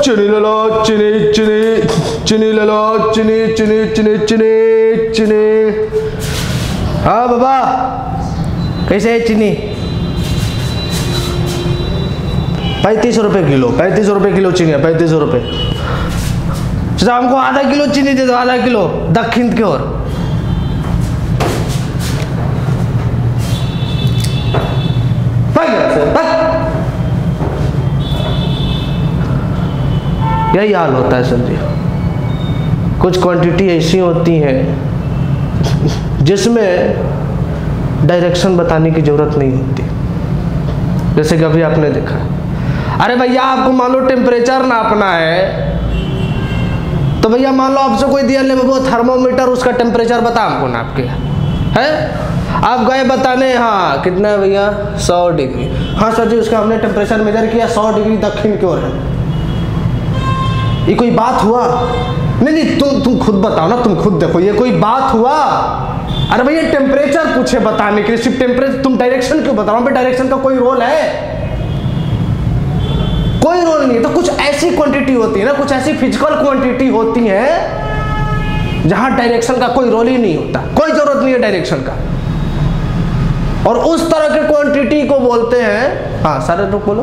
चीनी ले लो, चीनी चीनी चीनी ले लो, चीनी चीनी चीनी चीनी चीनी। हाँ बाबा, कैसे है चीनी? 35 रुपए किलो, 35 रुपए किलो चीनी है, 35 रुपए। चाचा हमको आधा किलो चीनी दे दो, आधा किलो, दक्षिण की ओर। यही हाल होता है सर जी। कुछ क्वांटिटी ऐसी होती हैं जिसमें डायरेक्शन बताने की जरूरत नहीं होती। जैसे कि अभी आपने देखा, अरे भैया आपको मान लो टेम्परेचर नापना है, तो भैया मान लो आपसे कोई दिया ले वो थर्मोमीटर, उसका टेम्परेचर बता हमको नाप के है। आप गए बताने, हाँ कितना है भैया, 100 डिग्री। हाँ सर जी, उसका हमने टेम्परेचर मेजर किया, 100 डिग्री दक्षिण की ओर है। ये कोई बात हुआ? नहीं नहीं, तुम खुद बताओ ना, तुम खुद देखो, ये कोई बात हुआ? अरे भैया टेम्परेचर पूछे बताने के लिए, सिर्फ टेम्परेचर, तुम डायरेक्शन क्यों बताओ? डायरेक्शन का कोई रोल है? कोई रोल नहीं है। तो कुछ ऐसी क्वांटिटी होती है ना, कुछ ऐसी फिजिकल क्वांटिटी होती है जहां डायरेक्शन का कोई रोल ही नहीं होता, कोई जरूरत नहीं है डायरेक्शन का। और उस तरह के क्वांटिटी को बोलते हैं, हाँ सारे लोग बोलो,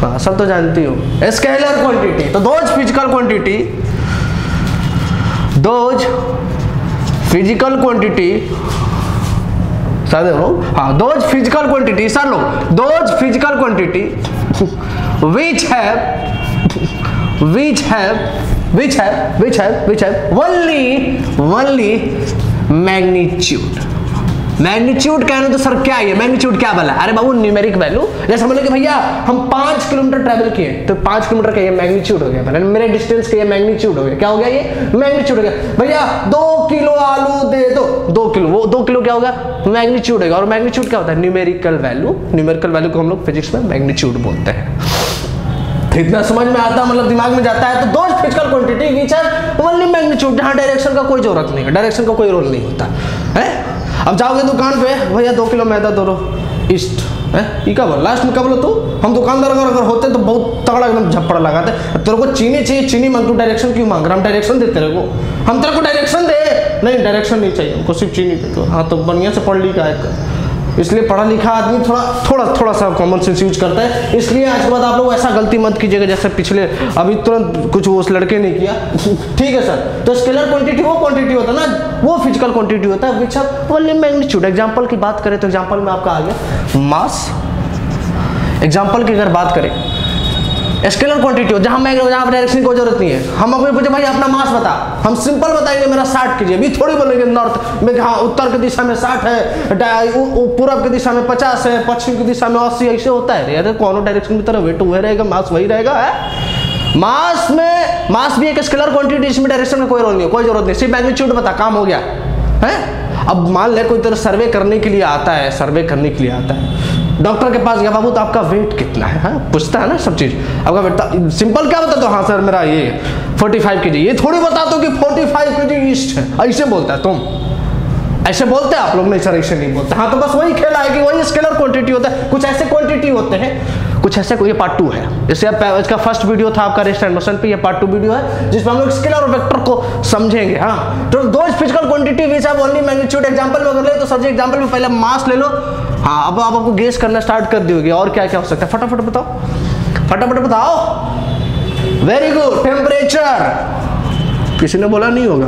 हाँ सब तो जानती हो, स्केलर क्वांटिटी। तो those physical quantity, those physical quantity, सारे लोग, हाँ दोज फिजिकल क्वांटिटी, सारे लोग, those physical quantity which have only magnitude। Magnitude कहना तो सर क्या है? मैग्नीट्यूड क्या बोला? अरे बाबू न्यूमेरिक वैल्यू। जैसे समझ लो कि भैया हम 5 किलोमीटर ट्रैवल किए, तो 5 किलोमीटर का ये मैग्नीट्यूड हो गया, मेरे डिस्टेंस का ये मैग्नीट्यूड हो गया। क्या हो गया? ये मैग्नीट्यूड हो गया। भैया 2 किलो आलू दे दो, 2 किलो, वो 2 किलो क्या होगा? मैग्नीट्यूड होगा। और मैग्नीट्यूड क्या होता है? Numerical value. न्यूमेरिकल वैल्यू को हम लोग फिजिक्स में मैग्नीट्यूड बोलते हैं। इतना समझ में आता, मतलब दिमाग में जाता है। तो those physical quantity which have only magnitude, जहां डायरेक्शन का कोई जरूरत नहीं है, डायरेक्शन का कोई रोल नहीं होता है। अब जाओगे दुकान पे, भैया 2 किलो मैदा दो, ईस्ट है, ये क्या बोल? लास्ट में क्या बोलो तू? हम दुकानदार अगर होते तो बहुत तगड़ा एकदम झप्पड़ लगाते। तेरे को चीनी चाहिए, चीनी मांग, तू डायरेक्शन क्यों मांग रहा? हम डायरेक्शन देते तेरे को, हम तेरे को डायरेक्शन दे। नहीं डायरेक्शन नहीं चाहिए हमको, सिर्फ चीनी दे दो। हाँ तो बढ़िया से पढ़ लिखा है, इसलिए पढ़ा लिखा आदमी थोड़ा सा कॉमन सेंस यूज करता है। इसलिए आज के बाद आप लोग ऐसा गलती मत कीजिएगा जैसे पिछले अभी तुरंत कुछ उस लड़के ने किया। ठीक है सर। तो स्केलर क्वांटिटी वो क्वांटिटी होता है ना, वो फिजिकल क्वांटिटी होता है which have only magnitude. Example की बात करें तो एग्जांपल में आपका आ गया मास। एग्जांपल की अगर बात करें, स्केलर क्वांटिटी हो जहां डायरेक्शन की कोई जरूरत नहीं है। हम अपने पूछे भाई अपना मास बता, हम सिंपल बताएंगे मेरा 60 कीजिए। अभी थोड़ी बोलेंगे नॉर्थ में, हाँ उत्तर की दिशा में 60 है, पूर्व की दिशा में 50 है, पश्चिम की दिशा में 80, ऐसे होता है। यार कौन डायरेक्शन की तरफ वेट हुए रहेगा, मास वही रहेगा है। मास भी एक स्केलर क्वांटिटी, इसमें डायरेक्शन का कोई रोल नहीं है, कोई जरूरत नहीं, सिर्फ मैग्नीट्यूड बता, काम हो गया है। अब मान ले कोई तरह सर्वे करने के लिए आता है, सर्वे करने के लिए आता है, डॉक्टर के पास गया, बाबू तो आपका वेट कितना है? हाँ पूछता है ना सब चीज। आपका वेट सिंपल क्या बता दो? हाँ सर मेरा ये 45 kg। ये थोड़ी बता दो कि 45 kg ईस्ट है, ऐसे बोलता है। तुम ऐसे बोलते हैं आप लोग? नहीं सर ऐसे नहीं बोलते। हाँ तो बस वही खेला है कि वही स्केलर क्वांटिटी होता है। कुछ ऐसे क्वांटिटी होते हैं, कुछ ऐसे, ये पार्ट 2 है। जैसे इसका फर्स्ट वीडियो था आपका रेस्ट एंड मोशन पे, ये पार्ट 2 वीडियो है जिसमें हम लोग स्केलर और वेक्टर को समझेंगे। हाँ तो those physical quantity which have only magnitude. Example में अगर ले तो सर जी एग्जांपल में पहले मास ले लो। हाँ अब आप आपको गेस करना स्टार्ट कर दोगे और क्या क्या हो सकता है, फटाफट बताओ, फटाफट बताओ। Very good. टेम्परेचर, किसी ने बोला नहीं होगा?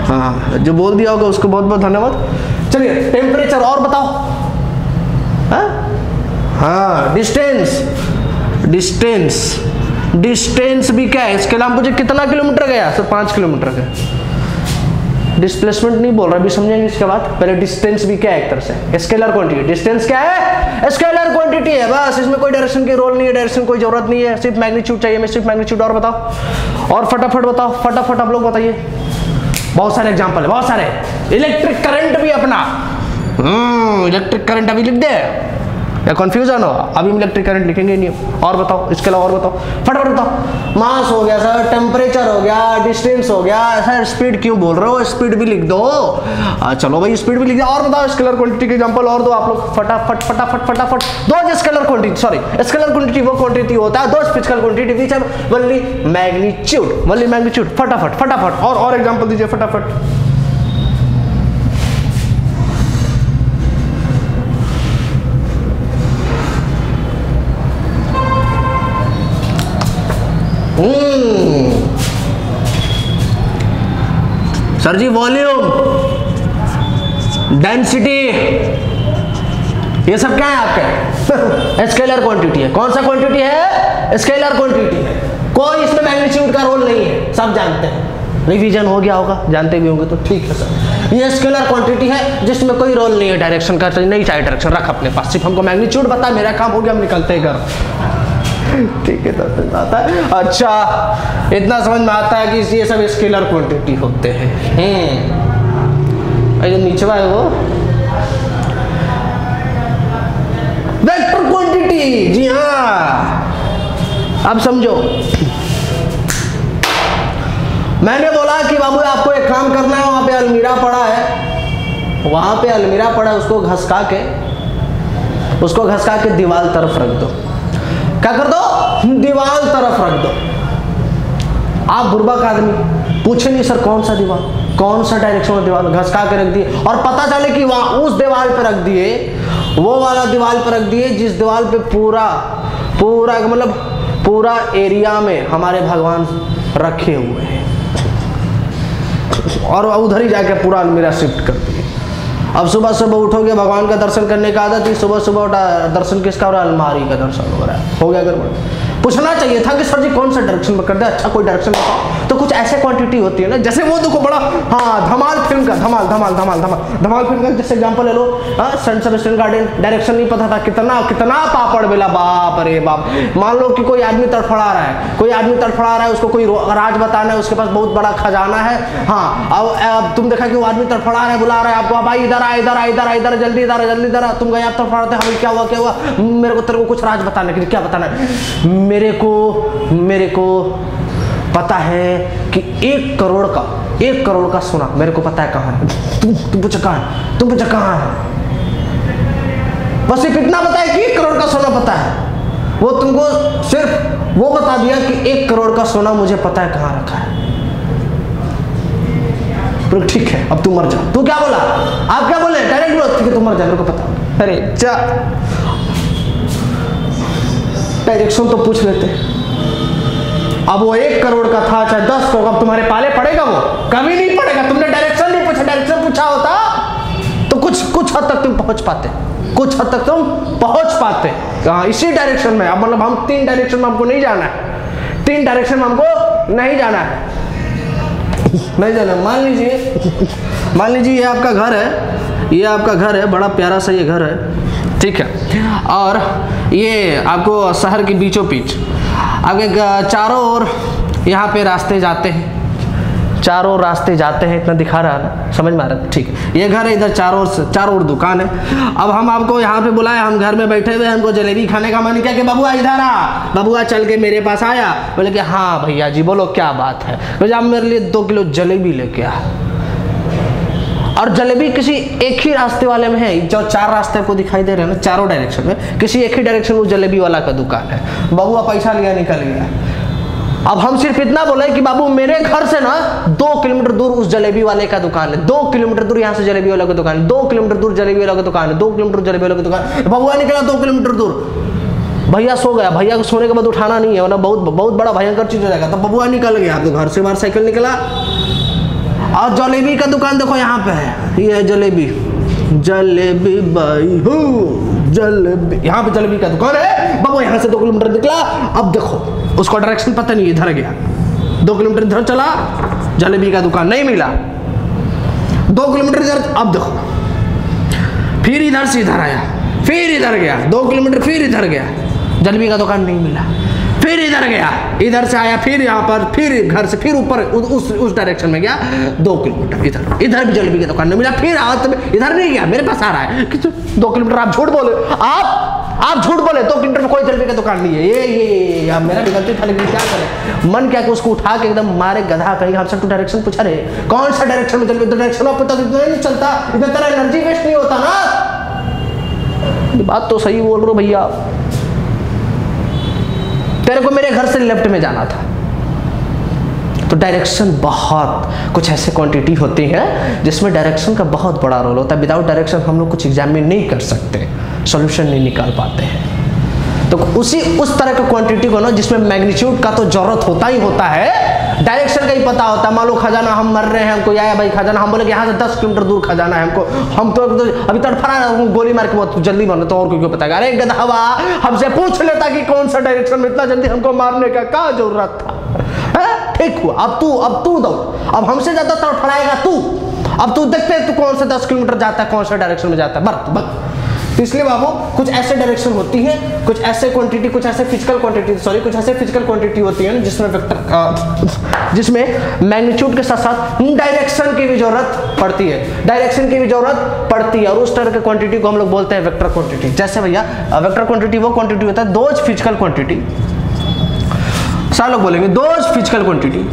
हाँ जो बोल दिया होगा उसको बहुत बहुत धन्यवाद। चलिए टेम्परेचर और बताओ। हाँ डिस्टेंस, डिस्टेंस भी क्या है? इसके अलावा मुझे कितना किलोमीटर गया? सर 5 किलोमीटर का। डिस्प्लेसमेंट नहीं बोल रहा, अभी समझेंगे इसके बाद। पहले डिस्टेंस भी क्या है? एक तरह से स्केलर क्वांटिटी। डिस्टेंस क्या है? स्केलर क्वांटिटी है, बस इसमें कोई डायरेक्शन की रोल नहीं है, डायरेक्शन कोई जरूरत नहीं है, सिर्फ मैग्नीट्यूड चाहिए। मैं सिर्फ मैग्नीट्यूड। और बताओ, और फटाफट बताओ, फटाफट आप लोग बताइए। बहुत सारे एग्जांपल है, बहुत सारे। इलेक्ट्रिक करंट भी अपना, इलेक्ट्रिक करंट अभी लिख दे। या कंफ्यूजन हो? अभी हम इलेक्ट्रिक करंट लिखेंगे नहीं। और बताओ, इसके अलावा और बताओ, फटाफट बताओ। मास हो गया सर, टेम्परेचर हो गया, डिस्टेंस हो गया सर, स्पीड क्यों बोल रहे हो? स्पीड भी लिख दो। चलो भाई स्पीड भी लिख दो। और बताओ स्केलर क्वांटिटी के एग्जांपल और दो आप लोग, फटाफट फटाफट फटाफट। दो scalar quantity, sorry scalar quantity वो क्वांटिटी होता है, दो physical quantity which are only magnitude, only magnitude. फटाफट फटाफट और एग्जांपल दीजिए फटाफट। सर जी वॉल्यूम, डेंसिटी, ये सब क्या है आपके? स्केलर क्वांटिटी है। कौन सा क्वांटिटी है? स्केलर क्वांटिटी है। कोई इसमें मैग्नीट्यूड का रोल नहीं है, सब जानते हैं। रिवीजन हो गया होगा, जानते भी होंगे तो ठीक है सर। ये स्केलर क्वांटिटी है जिसमें कोई रोल नहीं है डायरेक्शन का, नहीं चाहिए डायरेक्शन, रख अपने पास, सिर्फ हमको मैग्नीट्यूड बता, मेरा काम हो गया, हम निकलते हैं घर। ठीक है, तो आता है। अच्छा, इतना समझ में आता है कि ये सब स्केलर क्वांटिटी होते हैं। जो नीचे है वो वेक्टर क्वांटिटी। जी हाँ, अब समझो। मैंने बोला कि बाबू आपको एक काम करना है, वहां पे अलमीरा पड़ा है, वहां पे अलमीरा पड़ा है, उसको घसका के दीवार तरफ रख दो। क्या कर दो? दीवार तरफ रख दो। आप बुर्बक आदमी, पूछे नहीं सर कौन सा दीवार, कौन सा डायरेक्शन में दीवार, घसका के रख दिए, और पता चले कि वहां उस दीवार पे रख दिए, वो वाला दीवार पे रख दिए जिस दीवार पे पूरा मतलब पूरा एरिया में हमारे भगवान रखे हुए हैं, और उधर ही जाके पूरा अलमीरा शिफ्ट कर दिए। अब सुबह सुबह उठोगे, भगवान का दर्शन करने का आदत है, सुबह सुबह दर्शन किसका हो रहा है? अलमारी का दर्शन हो रहा है। हो गया गड़बड़। पूछना चाहिए था कि सर जी कौन सा डायरेक्शन में कर दे, अच्छा कोई डायरेक्शन बताओ। तो कुछ ऐसे क्वांटिटी होती है ना, जैसे वो देखो बड़ा, हाँ धमाल फिल्म का, धमाल फिल्म का जैसे एग्जांपल ले लो। हाँ, सन सेबेस्टियन गार्डन, डायरेक्शन नहीं पता था, कितना पापड़ बेला, बाप रे बाप। मान लो कि कोई आदमी तड़फड़ा रहा है, उसको कोई राज बताना है, उसके पास बहुत बड़ा खजाना है। हाँ, अब तुम देखा कि वो आदमी तड़फड़ा रहा है, बुला रहा है आपको, भाई इधर आ, जल्दी इधर आ। तुम गए, आप तड़फड़ाते, हमें क्या हुआ, मेरे को तेरे को कुछ राज बताने के लिए, क्या बताना है? मेरे को पता है कि 1 करोड़ का सोना मेरे को पता है कहाँ है। तुम पूछा कहाँ है? बस सिर्फ इतना पता है कि 1 करोड़ का सोना पता है। वो तुमको सिर्फ वो बता दिया कि 1 करोड़ का सोना मुझे पता है कहाँ रखा है। तो ठीक है, अब तू मर जा। तू क्या बोला? आप क्या बोले? डायरेक्ट बोलो, ठीक है तू मर जा, मेरे को पता। अरे जा, डायरेक्शन तो पूछ लेते। अब वो 1 करोड़ का था चाहे 10 करोड़, अब तुम्हारे पाले पड़ेगा? वो कभी नहीं पड़ेगा। तुमने डायरेक्शन नहीं पूछा, डायरेक्शन पूछा होता तो कुछ हद तक तुम पहुंच पाते, हाँ इसी डायरेक्शन में। अब मतलब हम 3 डायरेक्शन में हमको नहीं जाना है, 3 डायरेक्शन में हमको नहीं जाना है, नहीं जाना। मान लीजिए ये आपका घर है, बड़ा प्यारा सा ये घर है, ठीक है। और ये आपको शहर के बीचों बीच आगे चारों ओर यहाँ पे रास्ते जाते हैं, इतना दिखा रहा है ना, समझ में आ रहा है? ठीक है, ये घर है, इधर चारों ओर दुकान है। अब हम आपको यहाँ पे बुलाए, हम घर में बैठे हुए, हमको जलेबी खाने का मन किया कि बबुआ इधर आ। बबुआ चल के मेरे पास आया, बोले कि हाँ भैया जी बोलो क्या बात है। बोले आप मेरे लिए 2 किलो जलेबी लेके आ। और जलेबी किसी एक ही रास्ते वाले में है, जो 4 रास्ते आपको दिखाई दे रहे हैं ना, चारों डायरेक्शन में, किसी एक ही डायरेक्शन में जलेबी वाला का दुकान है। बबुआ पैसा लिया, निकल गया। अब हम सिर्फ इतना बोले कि बाबू मेरे घर से ना 2 किलोमीटर दूर उस जलेबी वाले का दुकान है, 2 किलोमीटर दूर यहाँ से जलेबी वाले का दुकान है, 2 किलोमीटर दूर जलेबी वाले का दुकान है, 2 किलोमीटर जलेबी वाले का दुकान। बबुआ निकला 2 किलोमीटर दूर, भैया सो गया। भैया को सोने के बाद उठाना नहीं है, वरना बहुत बड़ा भयंकर चीज हो जाएगा। तो बबुआ निकल गया, तो घर से बाहर साइकिल निकला, और जलेबी का दुकान देखो यहाँ पे है, ये है जलेबी बाई हो, जलेबी, यहाँ पे जलेबी का दुकान है। बाबू यहाँ से 2 किलोमीटर निकला, अब देखो उसको डायरेक्शन पता नहीं, इधर गया, 2 किलोमीटर इधर चला, जलेबी का दुकान नहीं मिला, 2 किलोमीटर इधर, अब देखो फिर इधर से इधर आया, फिर इधर गया, 2 किलोमीटर फिर इधर गया, जलेबी का दुकान नहीं मिला, फिर इधर गया, इधर से आया, फिर यहाँ पर, फिर घर से फिर ऊपर उस डायरेक्शन में गया 2 किलोमीटर, इधर भी जलेबी की दुकान नहीं मिला, फिर इधर नहीं गया, मेरे पास आ रहा है कि 2 किलोमीटर। आप झूठ बोले, आप आप झूठ बोले 2 किलोमीटर में कोई जलेबी का दुकान नहीं है। ये अब मेरा भी गलती था, लेकिन क्या करें, मन क्या कि उसको उठा के एकदम मारे गधा कहीं। हमसे तो डायरेक्शन पूछा रे, कौन सा डायरेक्शन में जलेबी, डायरेक्शन आप पता इतना नहीं चलता, इतना तेरा एनर्जी वेस्ट नहीं होता ना। ये बात तो सही बोल रहे हो भैया, तेरे को मेरे घर से लेफ्ट में जाना था। तो डायरेक्शन बहुत कुछ ऐसे क्वांटिटी होती हैं जिसमें डायरेक्शन का बहुत बड़ा रोल होता है। विदाउट डायरेक्शन हम लोग कुछ एग्जाम में नहीं कर सकते, सॉल्यूशन नहीं निकाल पाते हैं। तो उस तरह के क्वांटिटी को ना जिसमें मैग्नीट्यूड का तो जरूरत होता ही होता है, डायरेक्शन का ही पता होता है। मान लो खजाना हम मर रहे हैं, हमको आया भाई खजाना, हम बोले कि यहाँ से 10 किलोमीटर दूर खजाना है हमको, हम तो अभी तड़फड़ा रहे हैं, गोली मार के बहुत जल्दी मारना, तो और कोई क्यों बताएगा। अरे गधा हमसे पूछ लेता कि कौन सा डायरेक्शन में, इतना जल्दी हमको मारने का क्या जरूरत था। ठीक हुआ, अब तू दौड़, अब हमसे ज्यादा तड़फड़ाएगा तू। अब तू देखते हैं तू कौन सा 10 किलोमीटर जाता है, कौन सा डायरेक्शन में जाता है, बस। तो इसलिए बाबू कुछ ऐसे डायरेक्शन होती है, कुछ ऐसे क्वांटिटी, कुछ ऐसे फिजिकल क्वांटिटी होती है जिसमें वेक्टर, जिसमें मैग्नीट्यूड के साथ साथ डायरेक्शन की भी जरूरत पड़ती है, और उस तरह के क्वांटिटी को हम लोग बोलते हैं वेक्टर क्वांटिटी। जैसे भैया वेक्टर क्वांटिटी वो क्वांटिटी होता है, दोज फिजिकल क्वांटिटी, सारे लोग बोलेंगे those physical quantity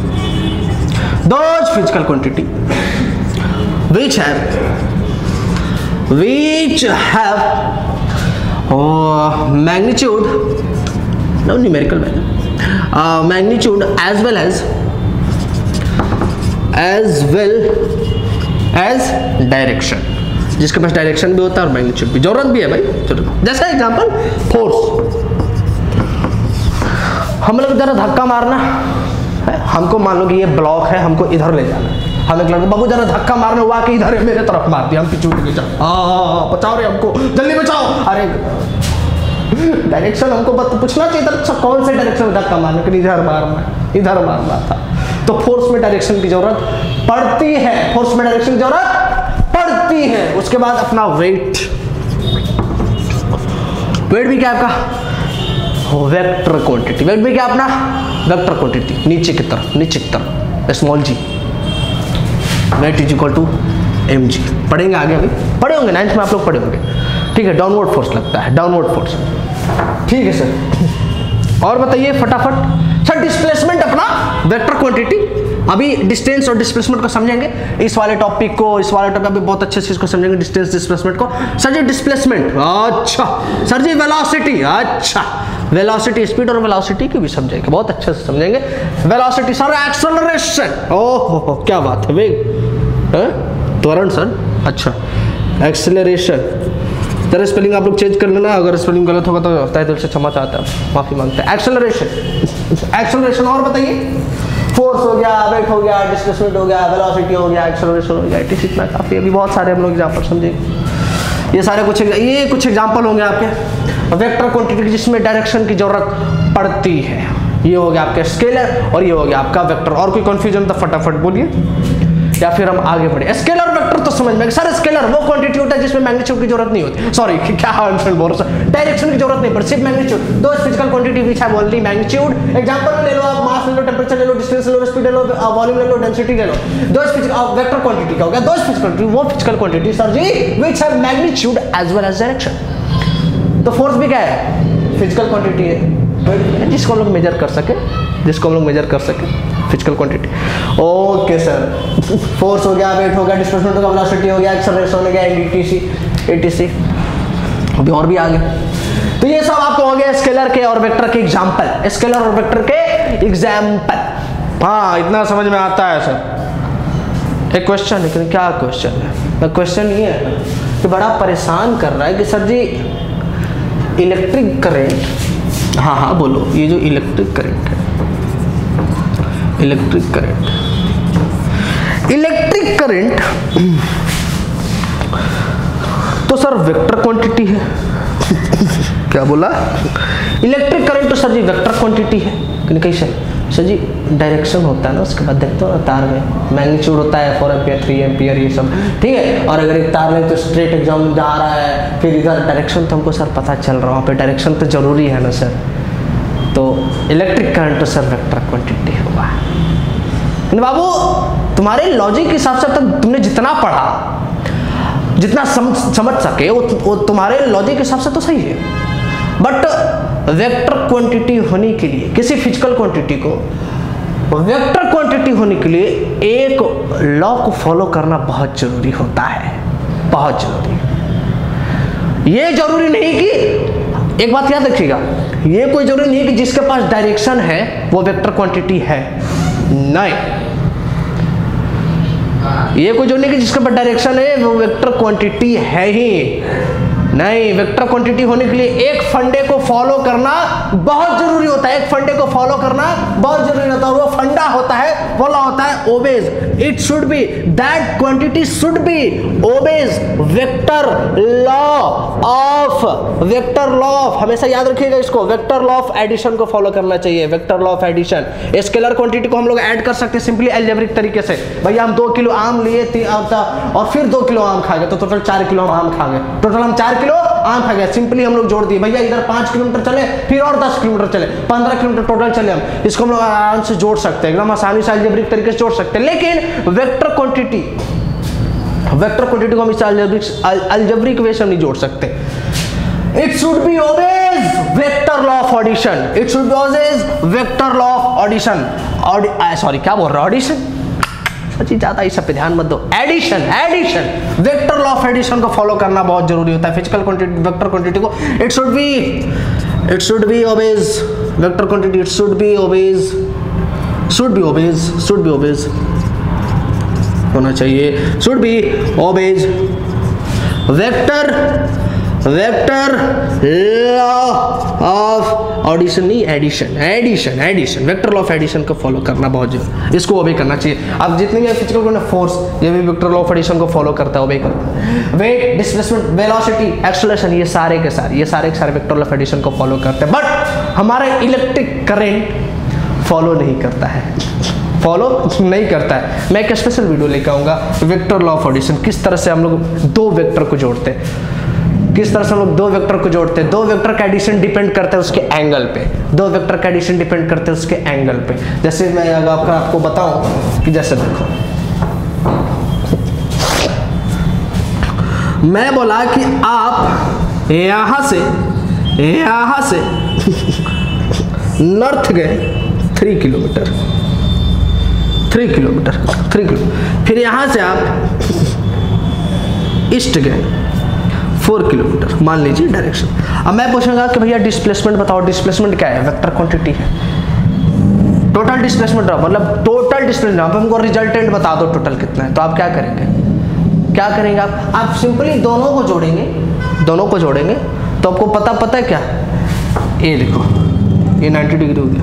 which have magnitude, no numerical value, magnitude as well as direction, जिसके पास डायरेक्शन भी होता है और मैग्नीट्यूड भी, जरूरत भी है भाई। जैसा एग्जांपल फोर्स, हम लोग जरा धक्का मारना है, हमको मान लो कि ये ब्लॉक है, हमको इधर ले जाना है, हम एक लड़का बाबू जरा धक्का मारने हुआ कि इधर मेरे तरफ मार दिया, हम पिछूट के जाओ, बचाओ रे हमको, जल्दी बचाओ। अरे डायरेक्शन हमको पूछना चाहिए था, कौन से डायरेक्शन में धक्का मारने के लिए, इधर मारना था। तो फोर्स में डायरेक्शन की जरूरत पड़ती है, उसके बाद अपना वेट भी क्या आपका वेक्टर क्वांटिटी, वेट भी क्या अपना वेक्टर क्वांटिटी, नीचे की तरफ small g, weight is equal to mg। पढ़ेंगे आगे, अभी पढ़े होंगे 9th में आप लोग पढ़े होंगे, ठीक है। डाउनवर्ड फोर्स लगता है, डाउनवर्ड फोर्स, ठीक है सर। और बताइए फटाफट सर, डिस्प्लेसमेंट अपना वेक्टर क्वांटिटी। अभी डिस्टेंस और डिस्प्लेसमेंट को समझेंगे, इस वाले टॉपिक अभी बहुत अच्छे से इसको समझेंगे, डिस्टेंस डिस्प्लेसमेंट को। सर जी डिस्प्लेसमेंट, अच्छा सर जी वेलोसिटी, अच्छा वेलोसिटी, स्पीड और वेलोसिटी की भी समझेंगे, बहुत अच्छे से समझेंगे। वेलोसिटी सर, एक्सेलरेशन, ओहो क्या बात है, वेग, त्वरण सर, अच्छा एक्सेलरेशन। जरा स्पेलिंग आप लोग चेंज कर लेना, अगर स्पेलिंग गलत होगा तो तहे दिल से क्षमा चाहता है, माफी मांगते हैं। एक्सेलरेशन और बताइए, फोर्स हो गया, वेट हो गया, डिस्प्लेसमेंट हो गया, वेलोसिटी हो गया, एक्सेलरेशन हो गया, इतना काफी, अभी बहुत सारे हम लोग एग्जाम्पल समझेंगे। ये सारे कुछ एग्जाम्पल होंगे आपके वेक्टर क्वांटिटी की जिसमें डायरेक्शन की जरूरत पड़ती है। ये हो गया आपका स्केलर और ये हो गया आपका वेक्टर। और कोई कंफ्यूजन तो फटाफट बोलिए, या फिर हम आगे बढ़े। स्केलर वेक्टर तो समझ में, सर स्केलर वो क्वांटिटी होता है जिसमें मैग्नीट्यूड की जरूरत नहीं होती, सॉरी क्या आंसर बोल रहा हूं, डायरेक्शन की जरूरत नहीं पड़ती, सिर्फ मैग्नीट्यूड। दो physical quantity which have only magnitude. Example ले लो आप, मास ले लो, टेंपरेचर ले लो, डिस्टेंस ले लो, स्पीड ले लो, वॉल्यूम ले लो, डेंसिटी ले लो। दो फिजिकल वेक्टर क्वांटिटी का हो गया, दो फिजिकल वो physical quantity sir ji which have magnitude as well as direction. तो फोर्स भी क्या है, फिजिकल क्वांटिटी है जिसको हम लोग मेजर कर सके, physical quantity. Okay sir, force हो गया, वेट हो गया, डिस्प्लेसमेंट हो गया, वेलोसिटी हो गया, एक्सेलरेशन हो गया, etc। अभी और भी आगे। तो ये सब आपको हो गया स्केलर के और वेक्टर के एग्जाम्पल, हाँ इतना समझ में आता है सर। एक क्वेश्चन, लेकिन क्या क्वेश्चन है, क्वेश्चन ये है कि बड़ा परेशान कर रहा है कि सर जी इलेक्ट्रिक करंट, हाँ बोलो, ये जो इलेक्ट्रिक करंट है, इलेक्ट्रिक करंट तो सर वेक्टर क्वांटिटी है। क्या बोला, इलेक्ट्रिक करंट तो सर जी वेक्टर क्वांटिटी है, लेकिन कैसे सर जी, डायरेक्शन होता है ना, उसके बाद देखते हो ना तार में मैग्नीट्यूड होता है 4 एम्पियर 3 एम्पियर ये सब, ठीक है। और अगर एक तार में तो स्ट्रेट एग्जाम जा रहा है, फिर इधर डायरेक्शन तो हमको सर पता चल रहा है, वहाँ पे डायरेक्शन तो जरूरी है ना सर। तो इलेक्ट्रिक करंट तो सर वेक्टर क्वांटिटी होगा। बाबू तुम्हारे लॉजिक के हिसाब से तुमने जितना पढ़ा, जितना समझ सके वो तुम्हारे लॉजिक के हिसाब से तो सही है, बट वेक्टर क्वांटिटी होने के लिए, किसी फिजिकल क्वांटिटी को वेक्टर क्वांटिटी होने के लिए एक लॉ को फॉलो करना बहुत जरूरी होता है, बहुत जरूरी। ये जरूरी नहीं कि, एक बात याद रखिएगा, ये कोई जरूरी नहीं कि जिसके पास डायरेक्शन है वो वेक्टर क्वांटिटी है, नहीं। ये कोई जरूरी नहीं कि जिसके पास डायरेक्शन है वो वेक्टर क्वांटिटी है ही नहीं। वेक्टर क्वांटिटी होने के लिए एक फंडे को फॉलो करना बहुत जरूरी होता है, एक फंडे को फॉलो करना बहुत जरूरी होता है। वो फंडा होता है, वो लॉ होता है obeys, it should be, that quantity should be obeys vector law of, vector law of, हमेशा याद रखिएगा इसको, वेक्टर लॉ ऑफ एडिशन को फॉलो करना चाहिए, vector law of addition. Scalar quantity को हम लोग ऐड कर सकते हैं सिंपली अलजेब्रिक तरीके से। भैया हम 2 किलो आम लिए और फिर 2 किलो आम खा गए, तो टोटल 4 किलो हम आम खा गए, टोटल हम 4 किलो आम खा गए। सिंपली हम लोग जोड़ दिए, भैया इधर 5 किलोमीटर चले, फिर और 10 किलोमीटर चले, 15 किलोमीटर टोटल चले हम, इसको हम लोग आराम से जोड़ सकते हैं, एकदम आसानी से अलजेब्रिक तरीके से जोड़ सकते हैं। लेकिन वेक्टर क्वांटिटी को हम इस अलजेब्रिक वे से नहीं जोड़ सकते। It should be always vector law of addition, it should be always vector law of addition, sorry क्या बोल रहा हूं, ऑडिशन ज्यादा इस सब पे ध्यान मत दो, addition, vector law of addition को फॉलो करना बहुत जरूरी होता है फिजिकल क्वांटिटी, वेक्टर क्वांटिटी को। It should be always vector quantity, it should be always होना चाहिए, should be always vector law of addition, नहीं addition, vector law of addition को फॉलो करना बहुत जरूरी, इसको ओबे करना चाहिए। अब जितने भी फिजिकल को फोर्स, ये भी वेक्टर लॉ ऑफ एडिशन को फॉलो करता है, ओबे करता है। वेट, डिस्प्लेसमेंट, वेलोसिटी, एक्सेलरेशन, ये सारे के सारे वेक्टर लॉ ऑफ एडिशन को फॉलो करते हैं। बट हमारा इलेक्ट्रिक करंट फॉलो नहीं करता है, मैं एक स्पेशल वीडियो लेकर आऊंगा वेक्टर लॉ ऑफ एडिशन, किस तरह से हम लोग दो वेक्टर को जोड़ते हैं, दो वेक्टर का एडिशन डिपेंड करता है उसके एंगल पे, जैसे मैं अगर आपको बताऊं कि जैसे देखो, मैं बोला कि आप यहां से नॉर्थ गए 3 किलोमीटर, फिर यहां से आप ईस्ट गए 4 किलोमीटर, मान लीजिए डायरेक्शन। अब मैं पूछूंगा कि भैया डिस्प्लेसमेंट बताओ, डिस्प्लेसमेंट क्या है, वेक्टर क्वांटिटी है, टोटल डिस्प्लेसमेंट, मतलब टोटल डिस्प्लेसमेंट, अब हमको रिजल्टेंट बता दो टोटल कितना है, तो आप क्या करेंगे, आप सिंपली दोनों को जोड़ेंगे तो आपको पता है क्या, ये देखो, ये 90 डिग्री हो गया,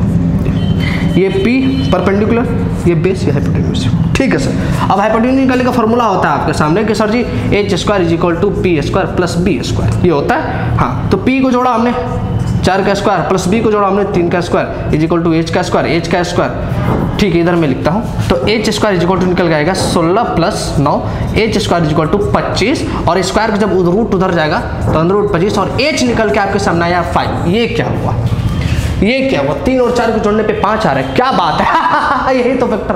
ये P परपेंडिकुलर, ये बेस, ये हाइपोटेन्यूज, ठीक है सर। अब हाइपोटेन्यूज निकालने का फॉर्मूला होता है आपके सामने कि सर जी h² = p² + b², ये होता है। हाँ, तो P को जोड़ा हमने 4 का स्क्वायर प्लस B को जोड़ा हमने 3 का स्क्वायर = h का स्क्वायर, ठीक है, इधर मैं लिखता हूँ। तो h² निकल जाएगा 16 + 9, h² = 25, और स्क्वायर का जब रूट उधर जाएगा तो √25, और h निकल के आपके सामने आया 5। ये क्या हुआ, 3 और 4 को जोड़ने पे 5 आ रहा है, क्या बात है यही तो वेक्टर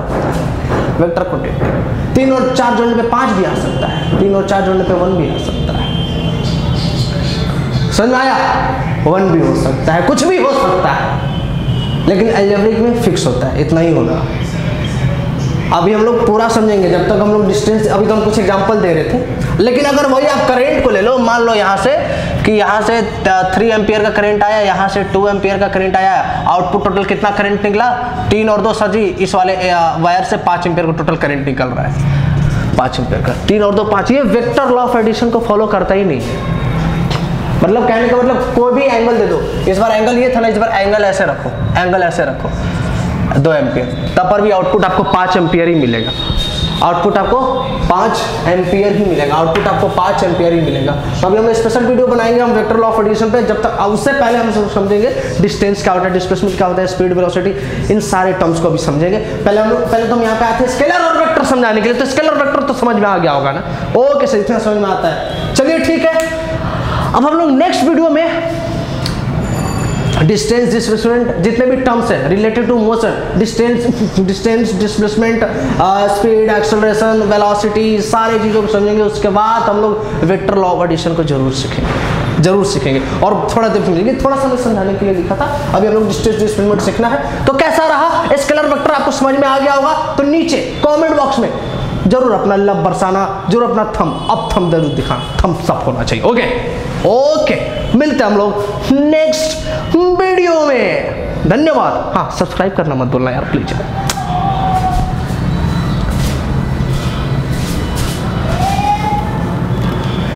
क्वांटिटी। 3 और 4 जोड़ने पे 5 भी आ सकता है, 3 और 4 जोड़ने पे 1 भी आ सकता है, समझ में आया, 1 भी हो सकता है, कुछ भी हो सकता है, लेकिन अलजेब्रिक में फिक्स होता है, इतना ही होगा। अभी हम लोग पूरा समझेंगे जब तक हम लोग डिस्टेंस, अभी तो हम कुछ एग्जांपल दे रहे थे, लेकिन अगर वही आप करंट को ले लो, मान लो यहाँ से 3 एम्पियर का करंट आया, यहाँ से 2 एम्पियर का करंट आया, आउटपुट टोटल कितना करंट निकला, 3 और 2 सर जी, इस वाले वायर से 5 एम्पियर का टोटल करंट निकल रहा है, 5 एम्पियर का, 3 और 2 5। ये वेक्टर लॉ ऑफ एडिशन को फॉलो करता ही नहीं है, मतलब कहने का मतलब कोई भी एंगल दे दो, इस बार एंगल ये था ना, इस बार एंगल ऐसे रखो 2 एम्पियर, तब पर भी आउटपुट आपको 5 एम्पियर ही मिलेगा, आउटपुट आपको 5 एम्पियर ही मिलेगा। तो अभी हम स्पेशल वीडियो बनाएंगे हम वेक्टर लॉ ऑफ एडिशन पे, जब तक उससे पहले हम समझेंगे डिस्टेंस क्या होता है, डिस्प्लेसमेंट क्या होता है, स्पीड, वेलोसिटी, इन सारे टर्म्स को भी समझेंगे। पहले तो हम यहाँ पे आते हैं स्केलर और वेक्टर समझाने के लिए, तो स्केलर वेक्टर तो समझ में आ गया होगा ना, ओके सर, इतना समझ में आता है, चलिए ठीक है। अब हम लोग नेक्स्ट वीडियो में डिस्टेंस, डिस्प्लेसमेंट, जितने भी टर्म्स है related to motion, distance, displacement, speed, acceleration, velocity, सारी चीज़ों को समझेंगे। उसके बाद हम लोग वेक्टर लॉ ऑफ एडिशन को जरूर सीखेंगे। जरूर सीखेंगे और थोड़ा देर समझेंगे। थोड़ा सा मैं समझाने के लिए लिखा था, अभी हम लोग डिस्टेंस डिस्प्लेसमेंट सीखना है। तो कैसा रहा स्केलर वेक्टर, आपको समझ में आ गया होगा? तो नीचे कमेंट बॉक्स में जरूर अपना लव बरसाना, जरूर अपना थम जरूर दिखाना, थम्स अप होना चाहिए। ओके, मिलते हैं हम लोग नेक्स्ट वीडियो में। धन्यवाद। हाँ, सब्सक्राइब करना मत भूलना यार प्लीज।